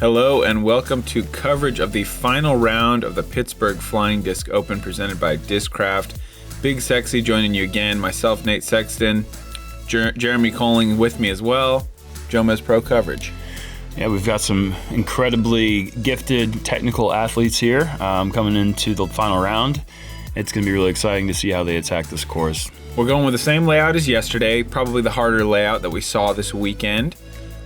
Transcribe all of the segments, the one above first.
Hello and welcome to coverage of the final round of the Pittsburgh Flying Disc Open presented by Discraft. BigSexy joining you again, myself, Nate Sexton, Jeremy Koling with me as well, JomezPro coverage. Yeah, we've got some incredibly gifted technical athletes here coming into the final round. It's going to be really exciting to see how they attack this course. We're going with the same layout as yesterday, probably the harder layout that we saw this weekend.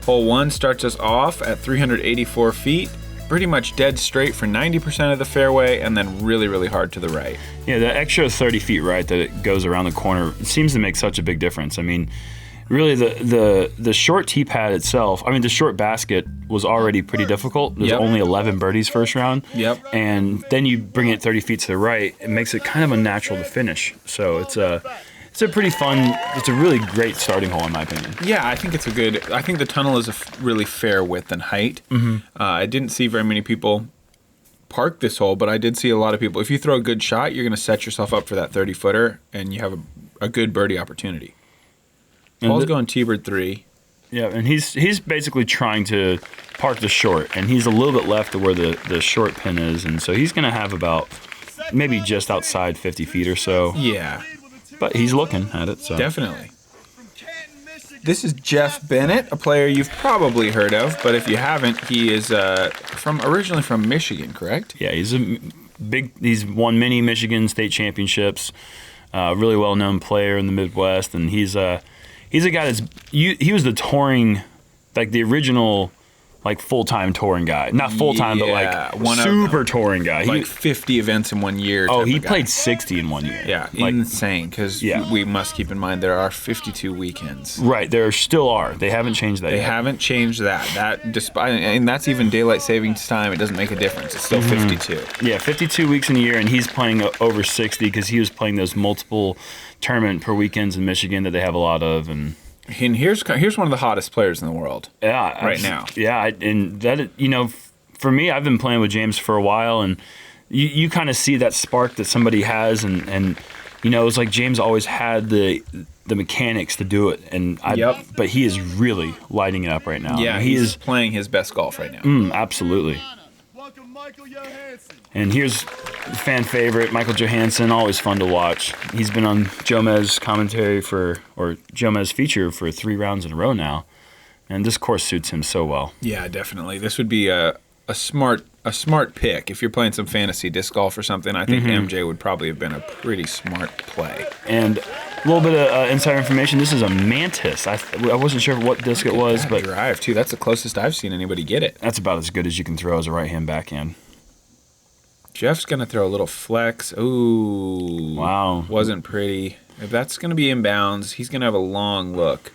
Hole 1 starts us off at 384 feet, pretty much dead straight for 90% of the fairway, and then really, really hard to the right. Yeah, the extra 30 feet right that it goes around the corner, it seems to make such a big difference. I mean, really the short tee pad itself, the short basket was already pretty difficult. There's only 11 birdies first round. Yep. And then you bring it 30 feet to the right, it makes it kind of unnatural to finish. So it's a pretty fun, it's a really great starting hole in my opinion. Yeah, I think the tunnel is a really fair width and height. Mm-hmm. I didn't see very many people park this hole, but I did see a lot of people. If you throw a good shot, you're going to set yourself up for that 30-footer, and you have a good birdie opportunity. Paul's going T-bird 3. Yeah, and he's basically trying to park the short, and he's a little bit left of where the short pin is, and so he's going to have about maybe just outside 50 feet or so. Yeah. But he's looking at it, so. Definitely. This is Geoff Bennett, a player you've probably heard of, but if you haven't, he is originally from Michigan, correct? Yeah, he's won many Michigan state championships, really well-known player in the Midwest, and he's a guy he was the touring, like the original, like full-time touring guy. Not full-time, but like super touring guy. Like 50 events in 1 year. Oh, he played 60 in 1 year. Yeah, like, insane, because we must keep in mind there are 52 weekends. Right, there still are. They haven't changed that yet. They haven't changed that. And that's even daylight savings time. It doesn't make a difference. It's still 52. Yeah, 52 weeks in a year, and he's playing over 60 because he was playing those multiple tournament per weekends in Michigan that they have a lot of, and here's one of the hottest players in the world. Yeah, right now. Yeah, and that, for me, I've been playing with James for a while, and you kind of see that spark that somebody has, and it's like James always had the mechanics to do it, but he is really lighting it up right now. Yeah, he is playing his best golf right now. Absolutely. And here's fan favorite, Michael Johansen, always fun to watch. He's been on Jomez commentary or Jomez feature for 3 rounds in a row now, and this course suits him so well. Yeah, definitely. This would be a smart pick if you're playing some fantasy disc golf or something. I think MJ would probably have been a pretty smart play. And a little bit of insider information. This is a Mantis. I wasn't sure what disc it was, but drive too. That's the closest I've seen anybody get it. That's about as good as you can throw as a right-hand backhand. Jeff's going to throw a little flex. Ooh. Wow. Wasn't pretty. If that's going to be inbounds, he's going to have a long look.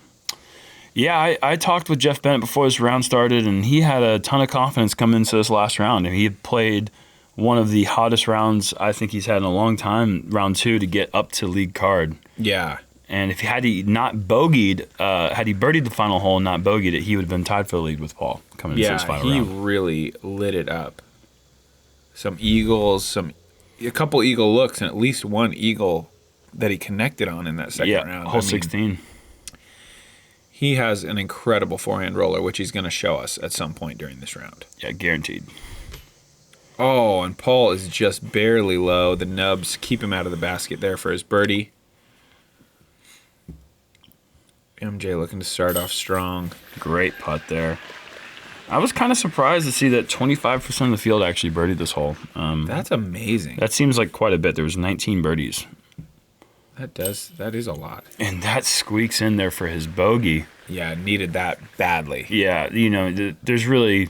Yeah, I talked with Geoff Bennett before this round started, and he had a ton of confidence coming into this last round. And he had played one of the hottest rounds I think he's had in a long time, round 2, to get up to league card. Yeah. And if had he birdied the final hole and not bogeyed it, he would have been tied for the lead with Paul coming into this final round. Yeah, he really lit it up. Some eagles, a couple eagle looks, and at least one eagle that he connected on in that second round. Hole 16. He has an incredible forehand roller, which he's going to show us at some point during this round. Yeah, guaranteed. Oh, and Paul is just barely low. The nubs keep him out of the basket there for his birdie. MJ looking to start off strong. Great putt there. I was kind of surprised to see that 25% of the field actually birdied this hole. That's amazing. That seems like quite a bit. There was 19 birdies. That is a lot. And that squeaks in there for his bogey. Yeah, needed that badly. Yeah, there's really,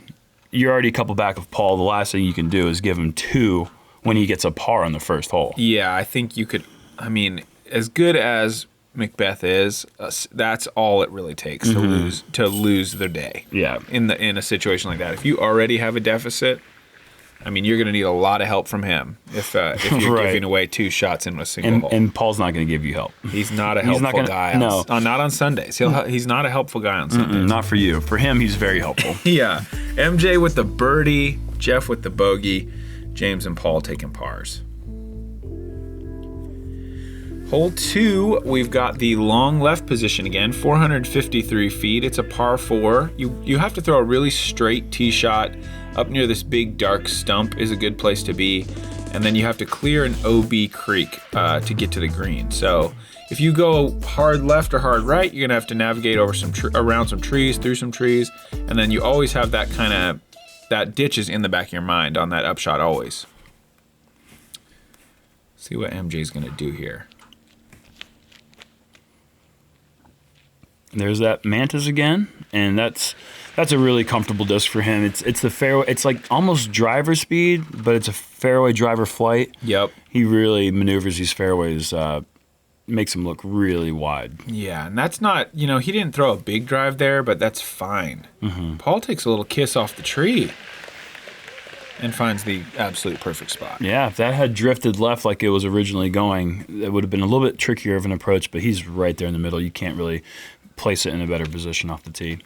you're already a couple back of Paul. The last thing you can do is give him 2 when he gets a par on the first hole. Yeah, I think you could, as good as McBeth is, that's all it really takes to lose the day. Yeah. In a situation like that, if you already have a deficit, you're going to need a lot of help from him if you're giving away 2 shots in a single hole. And Paul's not going to give you help. He's not a helpful guy. No, not on Sundays. He's not a helpful guy on Sundays. Not for you. For him, he's very helpful. Yeah. MJ with the birdie, Geoff with the bogey, James and Paul taking pars. Hole 2, we've got the long left position again, 453 feet. It's a par 4. You have to throw a really straight tee shot up near this big dark stump is a good place to be. And then you have to clear an OB creek to get to the green. So if you go hard left or hard right, you're gonna have to navigate over around some trees, through some trees, and then you always have that ditch is in the back of your mind on that upshot always. See what MJ's gonna do here. There's that Mantis again, and that's a really comfortable disc for him. It's the fairway. It's like almost driver speed, but it's a fairway driver flight. Yep. He really maneuvers these fairways, makes them look really wide. Yeah, and that's not, he didn't throw a big drive there, but that's fine. Mm-hmm. Paul takes a little kiss off the tree and finds the absolute perfect spot. Yeah, if that had drifted left like it was originally going, it would have been a little bit trickier of an approach, but he's right there in the middle. You can't really place it in a better position off the tee.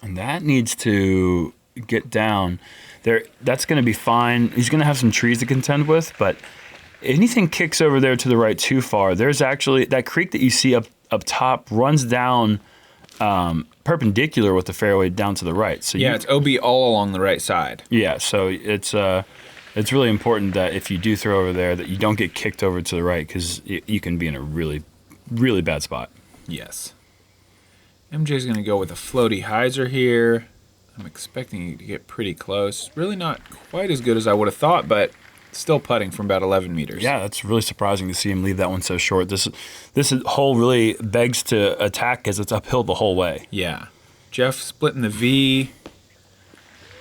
And that needs to get down there. That's going to be fine. He's going to have some trees to contend with, but anything kicks over there to the right too far, there's actually that creek that you see up top runs down perpendicular with the fairway down to the right. So it's OB all along the right side. Yeah, so it's really important that if you do throw over there that you don't get kicked over to the right, because you can be in a really, really bad spot. Yes. MJ's going to go with a floaty hyzer here. I'm expecting you to get pretty close. Really not quite as good as I would have thought, but still putting from about 11 meters. Yeah, that's really surprising to see him leave that one so short. This hole really begs to attack because it's uphill the whole way. Yeah. Geoff splitting the V.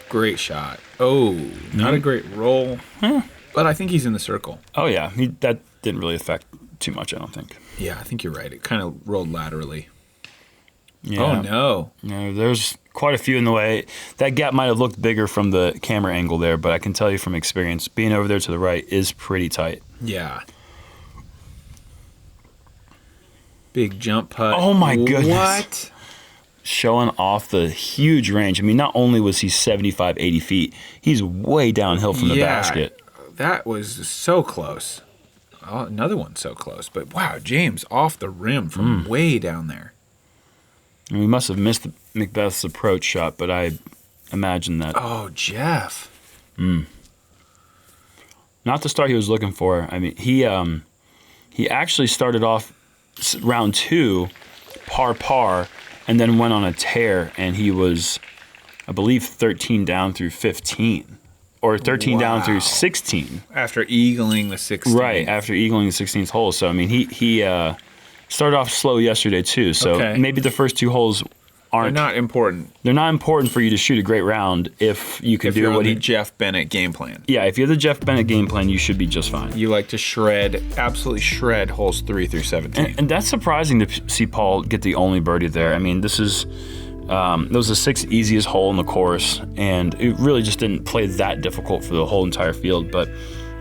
Great shot. Oh, not a great roll. But I think he's in the circle. Oh, yeah. That didn't really affect too much, I don't think. Yeah, I think you're right. It kind of rolled laterally. Yeah. Oh, no. No, there's quite a few in the way. That gap might have looked bigger from the camera angle there, but I can tell you from experience, being over there to the right is pretty tight. Yeah. Big jump putt. Oh, my goodness. What? Showing off the huge range. I mean, not only was he 75, 80 feet, he's way downhill from the basket. That was so close. Oh, another one so close. But, wow, James off the rim from way down there. And we must have missed McBeth's approach shot, but I imagine that. Oh, Geoff. Not the start he was looking for. I mean, he actually started off round 2 par, and then went on a tear, and he was, I believe, 13 down through 15. Or 13 down through 16. After eagling the 16th. Right, after eagling the 16th hole. So, I mean, he started off slow yesterday, too. So maybe the first 2 holes aren't... They're not important. They're not important for you to shoot a great round if you can do what the Geoff Bennett game plan. Yeah, if you have the Geoff Bennett game plan, you should be just fine. You like to absolutely shred holes 3 through 17. And that's surprising to see Paul get the only birdie there. I mean, this is... that was the 6th easiest hole in the course, and it really just didn't play that difficult for the whole entire field. But,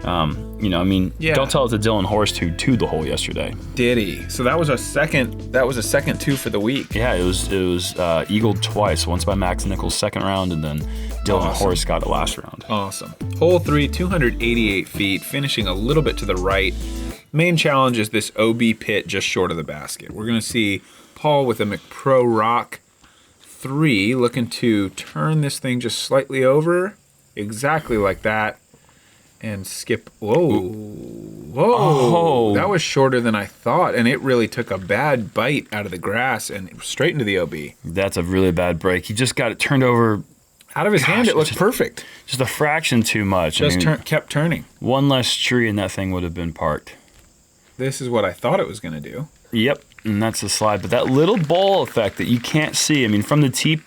don't tell it to Dylan Horst who two'd the hole yesterday. Did he? So that was a second 2 for the week. Yeah, it was eagled twice, once by Max Nichols' second round, and then Dylan Horst got it last round. Awesome. Hole 3, 288 feet, finishing a little bit to the right. Main challenge is this OB pit just short of the basket. We're going to see Paul with a McPro Rock 3 looking to turn this thing just slightly over, exactly like that, and skip. Whoa. Oh. That was shorter than I thought, and it really took a bad bite out of the grass and straight into the OB. That's a really bad break. He just got it turned over. Out of his hand, it looked perfect. Just a fraction too much. Kept turning. One less tree and that thing would have been parked. This is what I thought it was going to do. Yep, and that's the slide. But that little ball effect that you can't see, I mean, from the tee,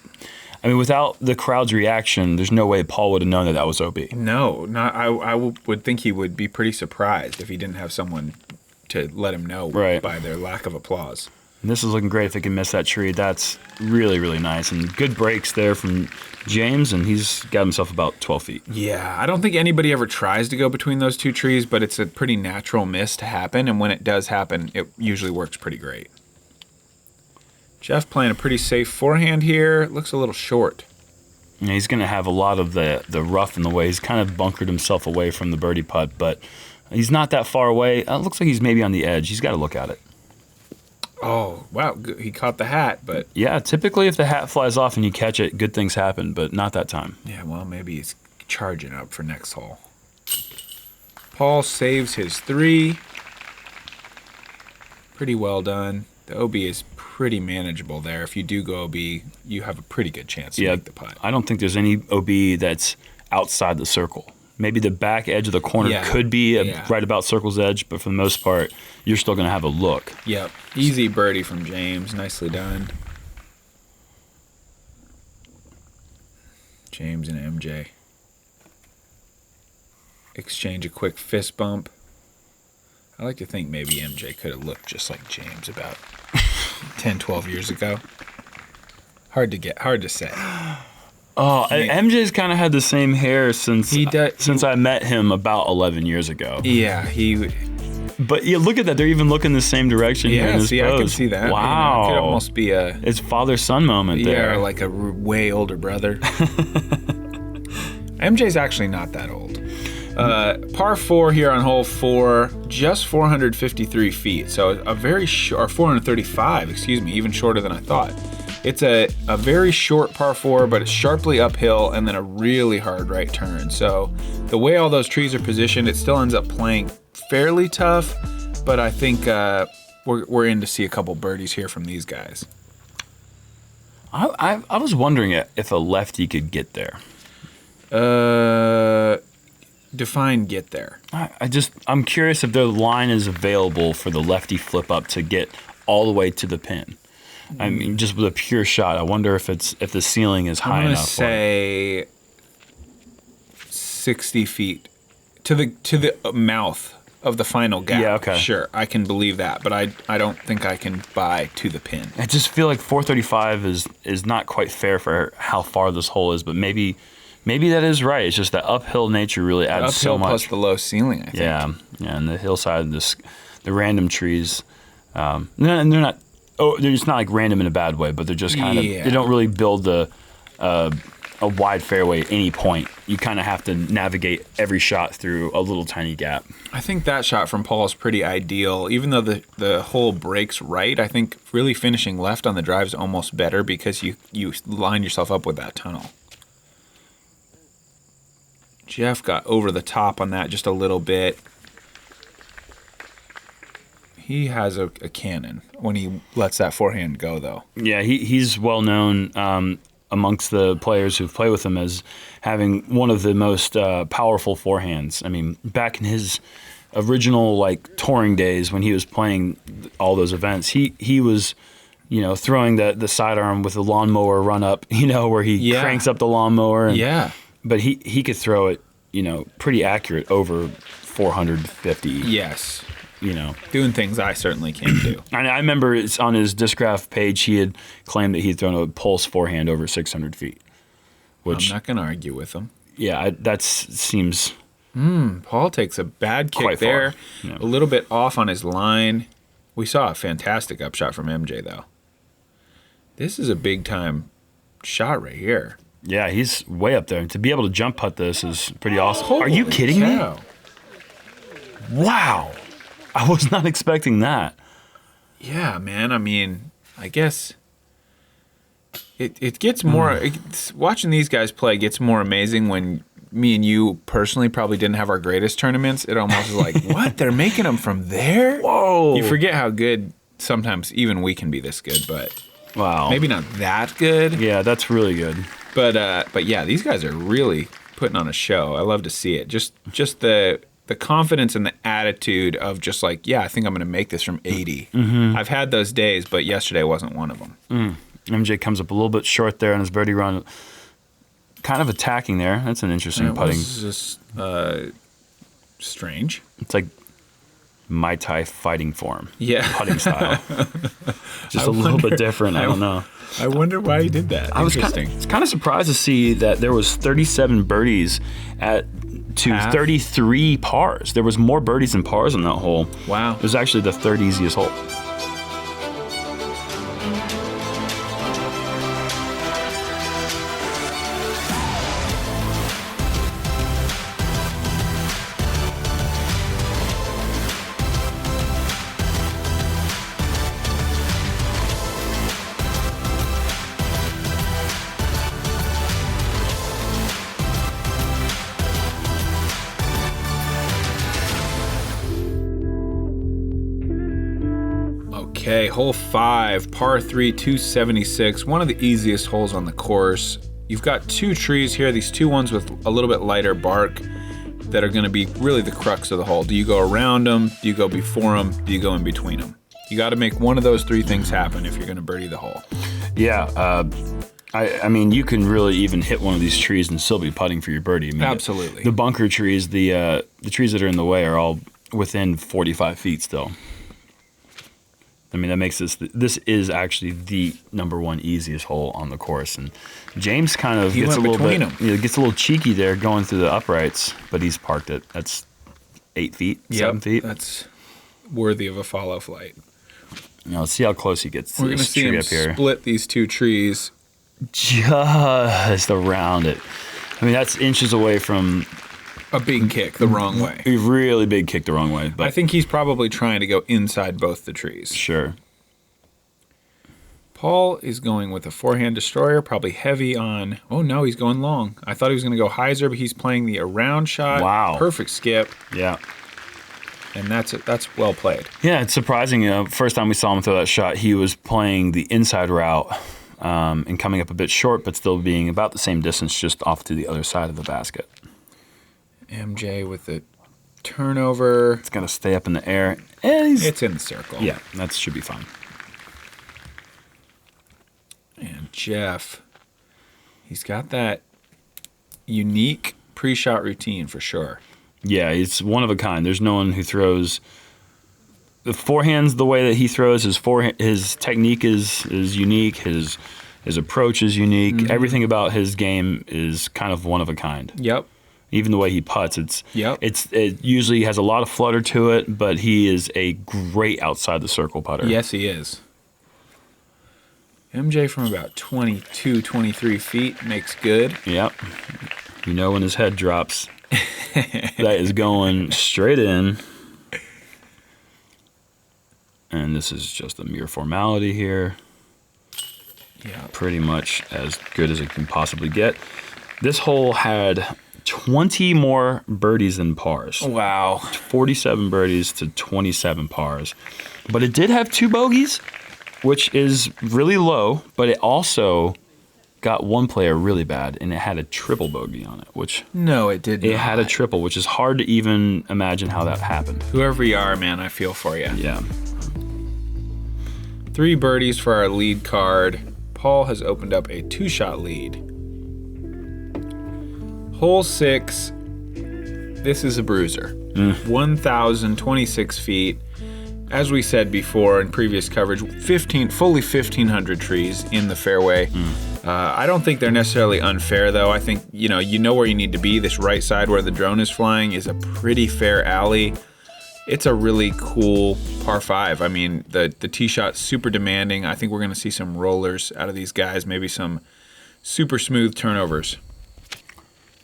without the crowd's reaction, there's no way Paul would have known that was OB. No, I would think he would be pretty surprised if he didn't have someone to let him know by their lack of applause. And this is looking great if they can miss that tree. That's really, really nice. And good breaks there from James, and he's got himself about 12 feet. Yeah, I don't think anybody ever tries to go between those 2 trees, but it's a pretty natural miss to happen, and when it does happen, it usually works pretty great. Geoff playing a pretty safe forehand here. Looks a little short. Yeah, he's going to have a lot of the rough in the way. He's kind of bunkered himself away from the birdie putt, but He's not that far away. It looks like he's maybe on the edge. He's got to look at it. Oh, wow. He caught the hat, but... Yeah, typically if the hat flies off and you catch it, good things happen, but not that time. Yeah, well, maybe he's charging up for next hole. Paul saves his 3. Pretty well done. The OB is pretty manageable there. If you do go OB, you have a pretty good chance to make the putt. I don't think there's any OB that's outside the circle. Maybe the back edge of the corner could be right about circle's edge, but for the most part, you're still going to have a look. Yep. Easy birdie from James. Nicely done. James and MJ exchange a quick fist bump. I like to think maybe MJ could have looked just like James about 10, 12 years ago. Hard to say. Oh, MJ's kind of had the same hair since I met him about 11 years ago. Yeah, But yeah, look at that. They're even looking the same direction here in this pose. I can see that. Wow. It could almost be it's father-son moment there. Yeah, like a way older brother. MJ's actually not that old. Par 4 here on hole 4, just 453 feet. So a very short, or 435, excuse me, even shorter than I thought. It's a very short par 4, but it's sharply uphill and then a really hard right turn. So the way all those trees are positioned, it still ends up playing fairly tough, but I think we're in to see a couple birdies here from these guys. I was wondering if a lefty could get there. Define get there. I'm curious if their line is available for the lefty flip up to get all the way to the pin. I mean, just with a pure shot. I wonder if the ceiling is high enough. I'm gonna say 60 feet to the mouth of the final gap. Yeah, okay. Sure, I can believe that, but I don't think I can buy to the pin. I just feel like 435 is not quite fair for how far this hole is, but maybe that is right. It's just that uphill nature really adds so much. Uphill plus the low ceiling, I think. Yeah, and the hillside, the random trees, and they're not. Oh, they're just not like random in a bad way, but they're just kind of. They don't really build a wide fairway at any point. You kind of have to navigate every shot through a little tiny gap. I think that shot from Paul is pretty ideal. Even though the hole breaks right, I think really finishing left on the drive is almost better because you line yourself up with that tunnel. Geoff got over the top on that just a little bit. He has a cannon when he lets that forehand go, though. Yeah, he's well known amongst the players who've played with him as having one of the most powerful forehands. I mean, back in his original touring days when he was playing all those events, he was throwing the sidearm with the lawnmower run up, where he cranks up the lawnmower. But he could throw it, pretty accurate over 450. Yes. Doing things I certainly can't do. I remember it's on his Discraft page, he had claimed that he'd thrown a pulse forehand over 600 feet. Which, I'm not going to argue with him. Yeah, that seems... Paul takes a bad kick there. Yeah. A little bit off on his line. We saw a fantastic upshot from MJ, though. This is a big-time shot right here. Yeah, he's way up there. To be able to jump putt this is pretty awesome. Are you kidding me? Wow. I was not expecting that. Yeah, man. I mean, I guess it gets more... watching these guys play gets more amazing when me and you personally probably didn't have our greatest tournaments. It almost is like, what? They're making them from there? Whoa. You forget how good sometimes even we can be this good, but... Wow. Maybe not that good. Yeah, that's really good. But yeah, these guys are really putting on a show. I love to see it. Just the confidence and the attitude of just like, yeah, I think I'm going to make this from 80. Mm-hmm. I've had those days, but yesterday wasn't one of them. MJ comes up a little bit short there on his birdie run. Kind of attacking there. That's an interesting putting. It was just strange. It's like Mai Tai fighting form. Yeah. Putting style. Just a little bit different. I don't know. I wonder why he did that. I was kind of surprised to see that there was 37 birdies to 33 pars. There was more birdies than pars on that hole. Wow. It was actually the third easiest hole. Okay, hole 5, par 3, 276. One of the easiest holes on the course. You've got 2 trees here, these 2 ones with a little bit lighter bark that are going to be really the crux of the hole. Do you go around them? Do you go before them? Do you go in between them? You got to make one of those 3 things happen if you're going to birdie the hole. Yeah, I mean, you can really even hit one of these trees and still be putting for your birdie. I mean, Absolutely. The bunker trees, the trees that are in the way are all within 45 feet still. I mean, that makes this is actually the number 1 easiest hole on the course. And James kind of gets a little cheeky there going through the uprights, but he's parked it. That's 8 feet, 7 feet. That's worthy of a follow flight. Now, let's see how close he gets to We're going to this see tree him up here. split these 2 trees. Just around it. I mean, that's inches away from a big kick the wrong way. A really big kick the wrong way. But I think he's probably trying to go inside both the trees. Sure. Paul is going with a forehand destroyer, probably heavy on... Oh, no, he's going long. I thought he was going to go hyzer, but he's playing the around shot. Wow. Perfect skip. Yeah. And that's well played. Yeah, it's surprising. First time we saw him throw that shot, he was playing the inside route and coming up a bit short, but still being about the same distance just off to the other side of the basket. MJ with the turnover. It's going to stay up in the air. And it's in the circle. Yeah, that should be fine. And Geoff, he's got that unique pre-shot routine for sure. Yeah, it's one of a kind. There's no one who throws the forehands the way that he throws. His technique is unique. His approach is unique. Mm-hmm. Everything about his game is kind of one of a kind. Yep. Even the way he putts, it usually has a lot of flutter to it, but he is a great outside the circle putter. Yes, he is. MJ from about 22, 23 feet makes good. Yep. You know when his head drops, that is going straight in. And this is just a mere formality here. Yeah. Pretty much as good as it can possibly get. This hole had 20 more birdies than pars. Wow. 47 birdies to 27 pars. But it did have 2 bogeys, which is really low, but it also got one player really bad, and it had a triple bogey on it, which... No, it did not. It had a triple, which is hard to even imagine how that happened. Whoever you are, man, I feel for you. Yeah. 3 birdies for our lead card. Paul has opened up a 2-shot lead. Hole 6. This is a bruiser. 1,026 feet. As we said before in previous coverage, fully 1,500 trees in the fairway. I don't think they're necessarily unfair, though. I think, you know where you need to be. This right side where the drone is flying is a pretty fair alley. It's a really cool par 5. I mean, the tee shot's super demanding. I think we're going to see some rollers out of these guys, maybe some super smooth turnovers.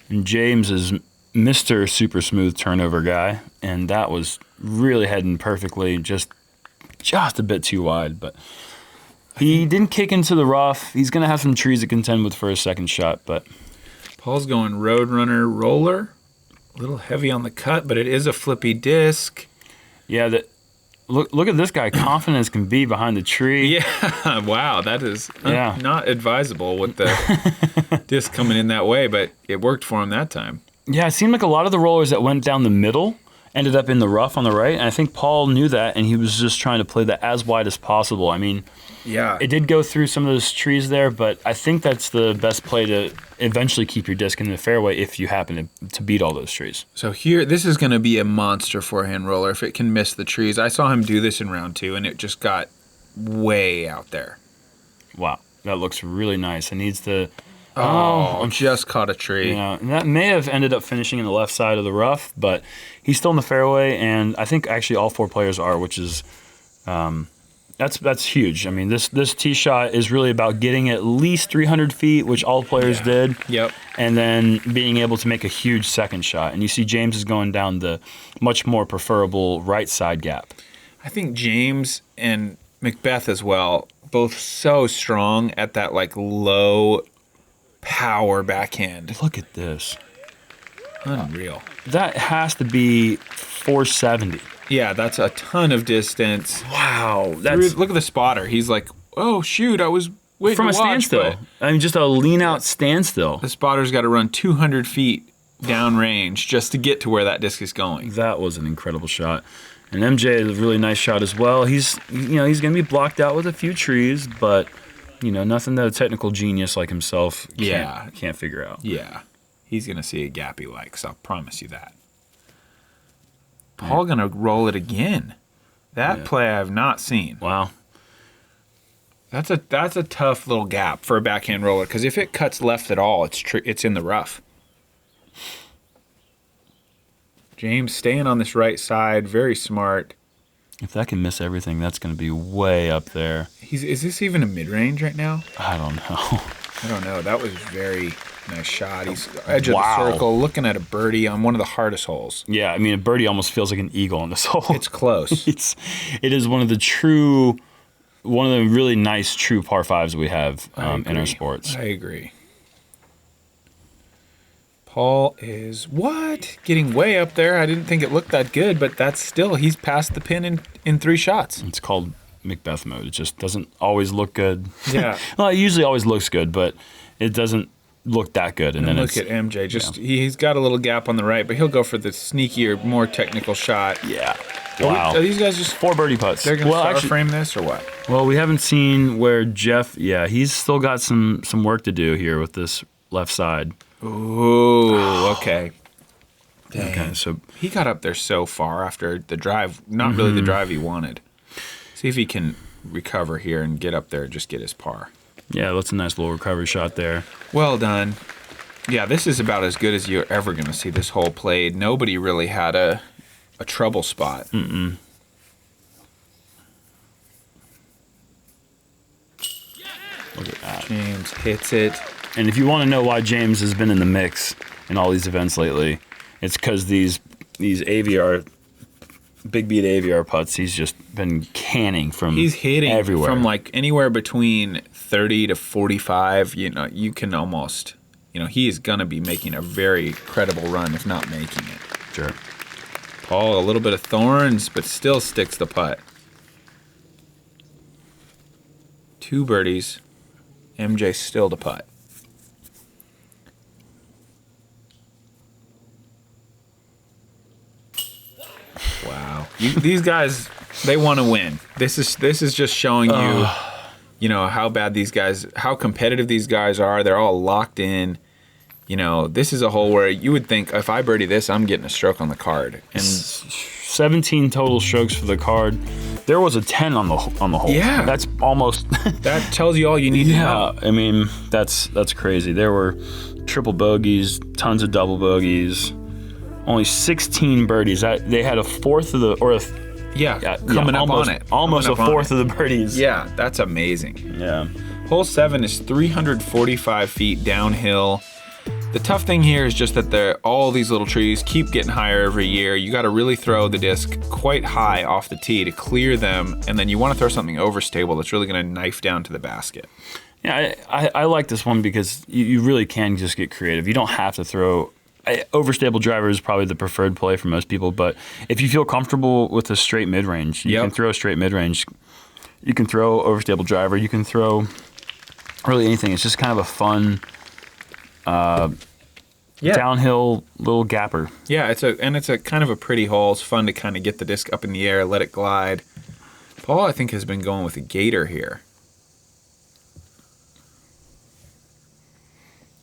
And James is Mr. Super Smooth turnover guy, and that was really heading perfectly, just a bit too wide, but he didn't kick into the rough. He's going to have some trees to contend with for a second shot, but... Paul's going Roadrunner roller. A little heavy on the cut, but it is a flippy disc. Yeah, look at this guy, confident as can be behind the tree. Yeah, wow, that is not advisable with the disc coming in that way, but it worked for him that time. Yeah, it seemed like a lot of the rollers that went down the middle ended up in the rough on the right, and I think Paul knew that, and he was just trying to play that as wide as possible. I mean, yeah, it did go through some of those trees there, but I think that's the best play to eventually keep your disc in the fairway if you happen to beat all those trees. So here, this is going to be a monster forehand roller if it can miss the trees. I saw him do this in round 2, and it just got way out there. Wow, that looks really nice. It needs to... Oh, just caught a tree. Yeah, and that may have ended up finishing in the left side of the rough, but he's still in the fairway, and I think actually all 4 players are, which is that's huge. I mean, this tee shot is really about getting at least 300 feet, which all players did. Yep. And then being able to make a huge second shot. And you see James is going down the much more preferable right side gap. I think James and McBeth as well, both so strong at that low power backhand. Look at this. Unreal. That has to be 470. Yeah, that's a ton of distance. Wow. Look at the spotter. He's like, oh, shoot, I was waiting from to a watch, standstill. I mean, just a lean-out standstill. The spotter's got to run 200 feet downrange just to get to where that disc is going. That was an incredible shot. And MJ is a really nice shot as well. He's going to be blocked out with a few trees, but, nothing that a technical genius like himself can't figure out. Yeah. He's going to see a gap he likes. I'll promise you that. Paul going to roll it again. That play I have not seen. Wow. That's a tough little gap for a backhand roller, because if it cuts left at all, it's in the rough. James staying on this right side, very smart. If that can miss everything, that's going to be way up there. Is this even a mid-range right now? I don't know. I don't know. That was very nice shot. He's edge of the circle, looking at a birdie on one of the hardest holes. Yeah, I mean, a birdie almost feels like an eagle on this hole. It's close. It is one of the really nice true par fives we have in our sports. I agree. Paul is getting way up there. I didn't think it looked that good, but he's past the pin in 3 shots. It's called McBeth mode. It just doesn't always look good. Yeah. Well, it usually always looks good, but it doesn't look that good. And then look at MJ. He's got a little gap on the right, but he'll go for the sneakier, more technical shot. Yeah. Wow. Are these guys just 4 birdie putts? They're going to frame this or what? Well, we haven't seen where Geoff. Yeah, he's still got some work to do here with this left side. Ooh, okay. Dang. Okay, so he got up there so far after the drive, not really the drive he wanted. See if he can recover here and get up there and just get his par. Yeah, that's a nice little recovery shot there. Well done. Yeah, this is about as good as you're ever going to see this hole played. Nobody really had a trouble spot. Mm-mm. Look at that. James hits it. And if you want to know why James has been in the mix in all these events lately, it's because these AVR, big beat AVR putts, he's just been canning from He's hitting everywhere. From like anywhere between 30 to 45. You can almost, he is going to be making a very credible run, if not making it. Sure. Paul, a little bit of thorns, but still sticks the putt. 2 birdies. MJ still to putt. Wow. These guys, they want to win. This is just showing you, how competitive these guys are. They're all locked in. This is a hole where you would think if I birdie this, I'm getting a stroke on the card. And 17 total strokes for the card. There was a 10 on the hole. Yeah. That's almost that tells you all you need to know. I mean, that's crazy. There were triple bogeys, tons of double bogeys, only 16 birdies. They had a fourth of the coming up almost, on it. Almost a fourth of the birdies. Yeah, that's amazing. Yeah. Hole 7 is 345 feet downhill. The tough thing here is just that all these little trees keep getting higher every year. You got to really throw the disc quite high off the tee to clear them, and then you want to throw something overstable that's really going to knife down to the basket. Yeah, I like this one because you really can just get creative. You don't have to throw. Overstable driver is probably the preferred play for most people, but if you feel comfortable with a straight mid-range, you can throw a straight mid-range. You can throw overstable driver. You can throw really anything. It's just kind of a fun downhill little gapper. Yeah, it's a kind of a pretty hole. It's fun to kind of get the disc up in the air, let it glide. Paul, I think, has been going with a gator here.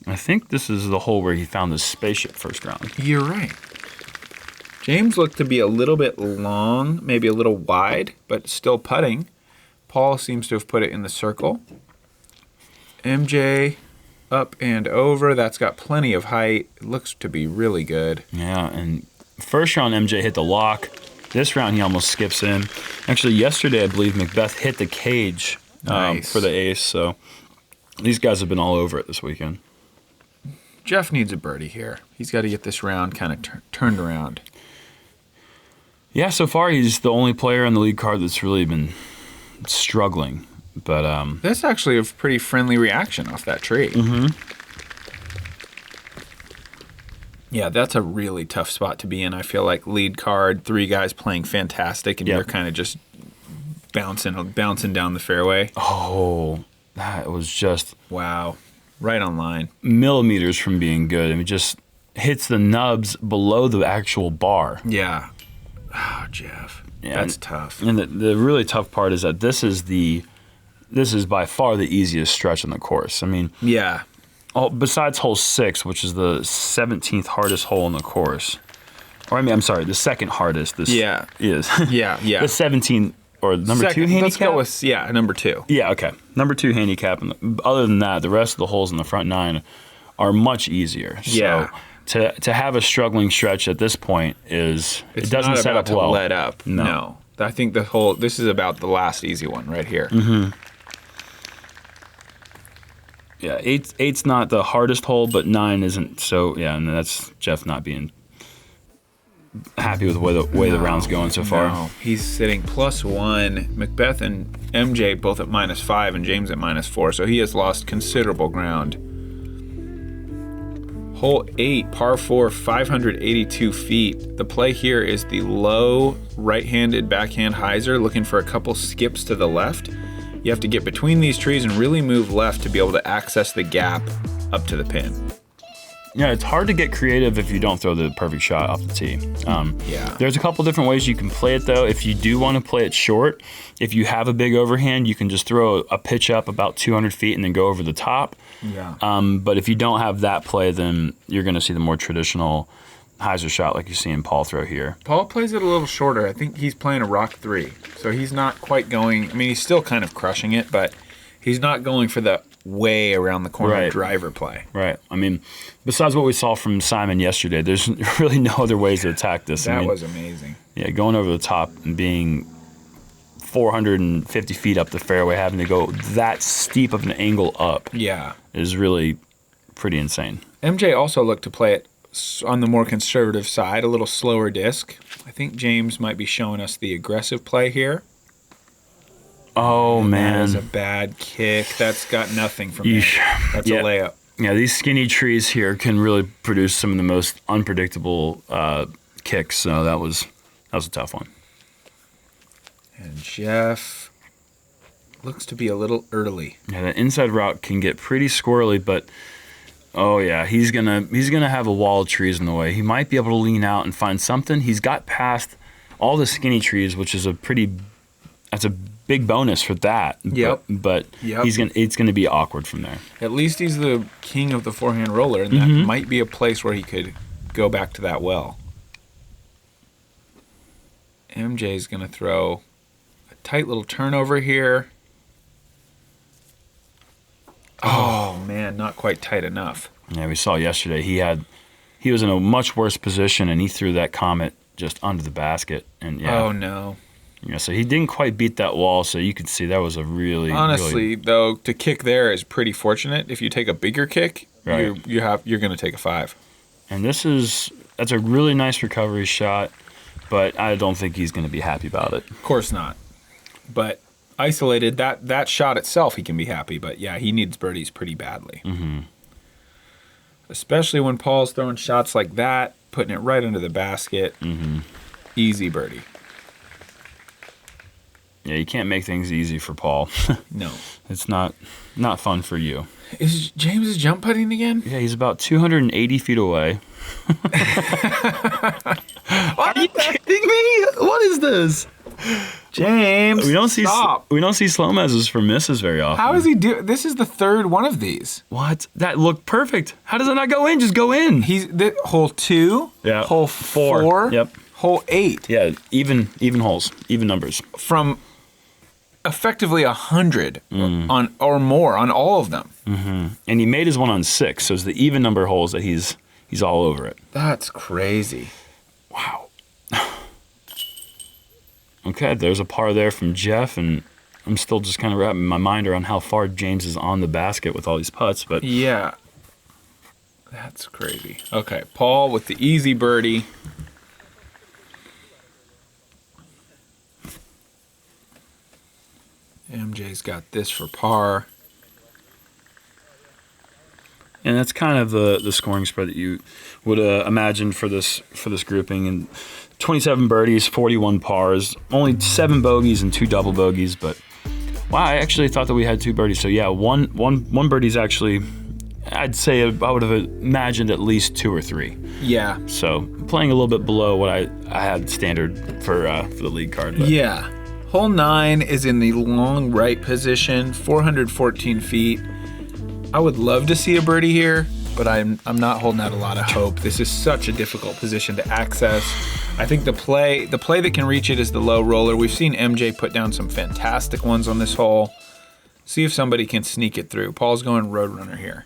I think this is the hole where he found the spaceship first round. You're right. James looked to be a little bit long, maybe a little wide, but still putting. Paul seems to have put it in the circle. MJ up and over. That's got plenty of height. It looks to be really good. Yeah, and first round MJ hit the lock. This round he almost skips in. Actually, yesterday I believe McBeth hit the cage for the ace. So these guys have been all over it this weekend. Geoff needs a birdie here. He's got to get this round kind of turned around. Yeah, so far he's the only player on the lead card that's really been struggling. But that's actually a pretty friendly reaction off that tree. Mm-hmm. Yeah, that's a really tough spot to be in. I feel like lead card, 3 guys playing fantastic, and you're kind of just bouncing down the fairway. Oh, that was just wow, right on line, millimeters from being good. I mean, just hits the nubs below the actual bar. Yeah. Oh, Geoff, that's tough. And the really tough part is that this is by far the easiest stretch on the course. I mean, yeah. Besides hole 6, which is the 17th hardest hole in the course, or I'm sorry, the second hardest. This is yeah. The 17th or number 2 handicap. Let's go with number 2. Yeah, okay, number 2 handicap. And other than that, the rest of the holes in the front 9 are much easier. Yeah. So to have a struggling stretch at this point it doesn't set up well. Let up. No. I think this is about the last easy one right here. Mm-hmm. Yeah, eight's not the hardest hole, but 9 isn't. So yeah, and that's Geoff not being happy with the way the round's going so far. No, he's sitting +1. McBeth and MJ both at -5, and James at -4. So he has lost considerable ground. Hole 8, par 4, 582 feet. The play here is the low right-handed backhand hyzer, looking for a couple skips to the left. You have to get between these trees and really move left to be able to access the gap up to the pin. Yeah, it's hard to get creative if you don't throw the perfect shot off the tee. There's a couple different ways you can play it, though. If you do want to play it short, if you have a big overhand, you can just throw a pitch up about 200 feet and then go over the top. Yeah. But if you don't have that play, then you're going to see the more traditional hyzer shot like you see in Paul throw here. Paul plays it a little shorter. I think he's playing a rock 3. So he's not quite going, I mean, he's still kind of crushing it, but he's not going for the way around the corner driver play. Right. I mean, besides what we saw from Simon yesterday, there's really no other ways to attack this. That was amazing. Yeah, going over the top and being 450 feet up the fairway, having to go that steep of an angle up is really pretty insane. MJ also looked to play it on the more conservative side, a little slower disc. I think James might be showing us the aggressive play here. Oh, man. That is a bad kick. That's got nothing from me. That's a layup. Yeah, these skinny trees here can really produce some of the most unpredictable kicks. So that was a tough one. And Geoff looks to be a little early. Yeah, the inside route can get pretty squirrely, but oh yeah, he's gonna have a wall of trees in the way. He might be able to lean out and find something. He's got past all the skinny trees, which is that's a big bonus for that. Yep. But it's gonna be awkward from there. At least he's the king of the forehand roller, and that might be a place where he could go back to that well. MJ's gonna throw a tight little turnover here. Oh man, not quite tight enough. Yeah, we saw yesterday he was in a much worse position, and he threw that Comet just under the basket. And oh no. Yeah, so he didn't quite beat that wall, so you could see that was a really honestly though, to kick there is pretty fortunate. If you take a bigger kick, you're going to take a 5. And that's a really nice recovery shot, but I don't think he's going to be happy about it. Of course not. But isolated, that shot itself, he can be happy. But yeah, he needs birdies pretty badly. Mm-hmm. Especially when Paul's throwing shots like that, putting it right under the basket. Mm-hmm. Easy birdie. Yeah, you can't make things easy for Paul. No. It's not fun for you. Is James jump putting again? Yeah, he's about 280 feet away. Are you kidding me? What is this? James, we don't see SloMez's for misses very often. How does he do? This is the third one of these. What? That looked perfect. How does it not go in? Just go in. He's hole 2. Yeah. Hole 4. Yep. Hole 8. Yeah. Even holes. Even numbers. From effectively 100 on or more on all of them. Mm-hmm. And he made his one on 6, so it's the even number holes that he's all over it. That's crazy. Wow. Okay, there's a par there from Geoff, and I'm still just kind of wrapping my mind around how far James is on the basket with all these putts. But yeah, that's crazy. Okay, Paul with the easy birdie. MJ's got this for par. And that's kind of the scoring spread that you would imagine for this grouping. And 27 birdies, 41 pars, only 7 bogeys and 2 double bogeys. But wow, I actually thought that we had 2 birdies. So yeah, one birdie's actually, I'd say I would have imagined at least 2 or 3. Yeah. So playing a little bit below what I had standard for the league card. But. Yeah. Hole 9 is in the long right position, 414 feet. I would love to see a birdie here, but I'm not holding out a lot of hope. This is such a difficult position to access. I think the play that can reach it is the low roller. We've seen MJ put down some fantastic ones on this hole. See if somebody can sneak it through. Paul's going Roadrunner here.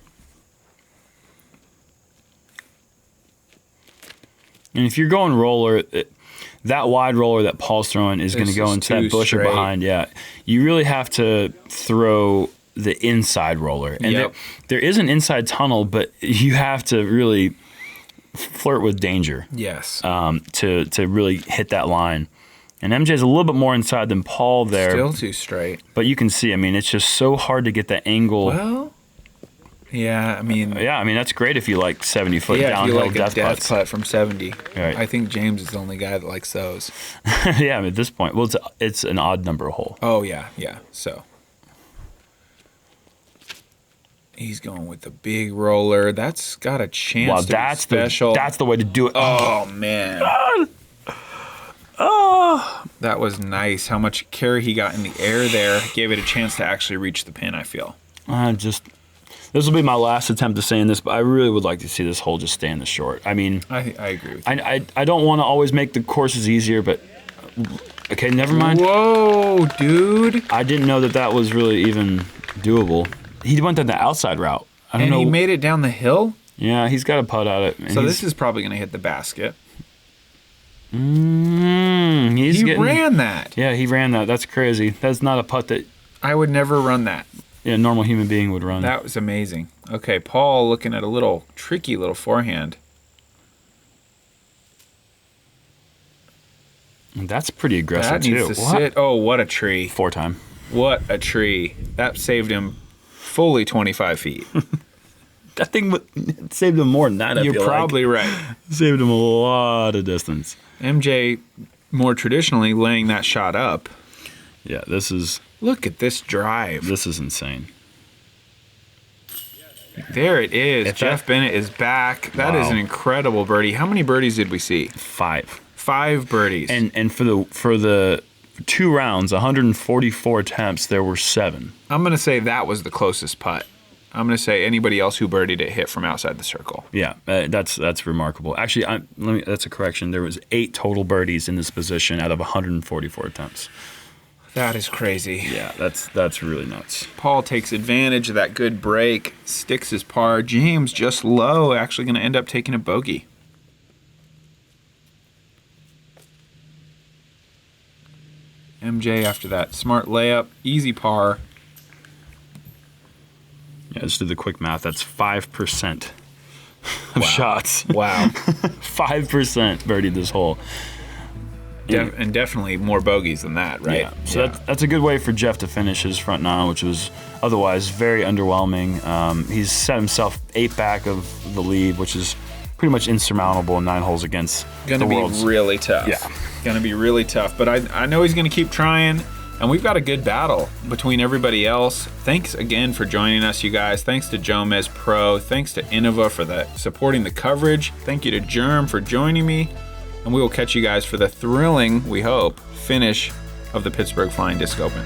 And if you're going roller, that wide roller that Paul's throwing is going to go into that bush or behind. Yeah, you really have to throw the inside roller. And there is an inside tunnel, but you have to really flirt with danger. Yes. To really hit that line. And MJ's a little bit more inside than Paul there. Still too straight. But you can see, I mean, it's just so hard to get that angle. Well, yeah, I mean. Yeah, I mean, that's great if you like 70-foot downhill if you like death a putts. death putt from 70. Right. I think James is the only guy that likes those. Yeah, I mean, at this point, well, it's an odd number hole. Oh, yeah, so. He's going with the big roller. That's got a chance to be special. That's the way to do it. Oh, man. Oh, that was nice. How much carry he got in the air there. Gave it a chance to actually reach the pin, I feel. This will be my last attempt at saying this, but I really would like to see this hole just stay in the short. I mean, I agree with you. I don't want to always make the courses easier, but okay, never mind. Whoa, dude. I didn't know that was really even doable. He went down the outside route. I don't know. And he made it down the hill? Yeah, he's got a putt at it. So this is probably going to hit the basket. He ran that. Yeah, he ran that. That's crazy. That's not a putt that I would never run that. Yeah, a normal human being would run. That was amazing. Okay, Paul looking at a tricky little forehand. That's pretty aggressive, that needs too. To sit. Oh, what a tree. 4-time. What a tree. That saved him fully 25 feet. That thing saved him more than that, You're probably right. Saved him a lot of distance. MJ, more traditionally, laying that shot up. Yeah, this is... Look at this drive. This is insane. There it is. Geoff Bennett is back. That is an incredible birdie. How many birdies did we see? 5. 5 birdies. And for the 2 rounds, 144 attempts, there were 7. I'm going to say that was the closest putt. I'm going to say anybody else who birdied it hit from outside the circle. Yeah, that's remarkable. Actually, that's a correction. There was 8 total birdies in this position out of 144 attempts. That is crazy. Yeah, that's really nuts. Paul takes advantage of that good break, sticks his par. James just low, actually going to end up taking a bogey. MJ after that smart layup, easy par. Yeah, just did the quick math. That's 5% of shots. Wow. 5% birdied this hole. And definitely more bogeys than that, right? Yeah. So that's a good way for Geoff to finish his front 9, which was otherwise very underwhelming. He's set himself 8 back of the lead, which is pretty much insurmountable in 9 holes against Gonna be really tough. Yeah. Gonna be really tough. But I know he's gonna keep trying. And we've got a good battle between everybody else. Thanks again for joining us, you guys. Thanks to JomezPro. Thanks to Innova for supporting the coverage. Thank you to Germ for joining me. And we will catch you guys for the thrilling, we hope, finish of the Pittsburgh Flying Disc Open.